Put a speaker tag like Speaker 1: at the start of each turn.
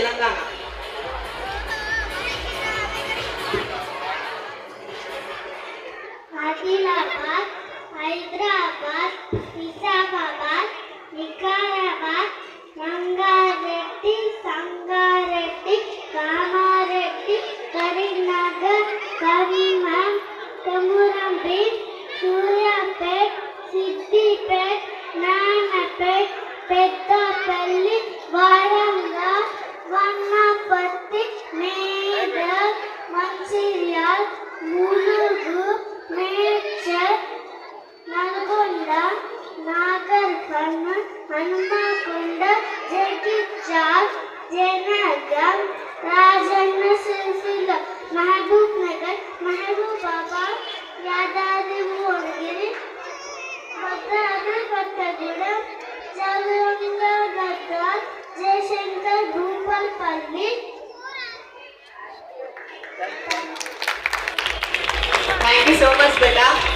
Speaker 1: Telangana.
Speaker 2: Adilabad, Hyderabad, Nizamabad, Vikarabad, Rangareddy, Sangareddy, Kamareddy, Karimnagar, Khammam, Komurambheem, Suryapet, Siddipet, నానపేట్, Peddapalli, Warangal, వన్నపర్తి, Medak, Mancherial, Mulugu, Medchal, Nalgonda, Nagar Kurnool, Hanumakonda, Jagtial, Jangaon, Rajanna Sircilla, Mahabub Nagar, Mahabubabad, Yadadri Bhuvanagiri, Bhadradri Kothagudem, Jal Ganga Gadwal, Jayashankar, Bhupalpally.
Speaker 1: Thank you so much, beta.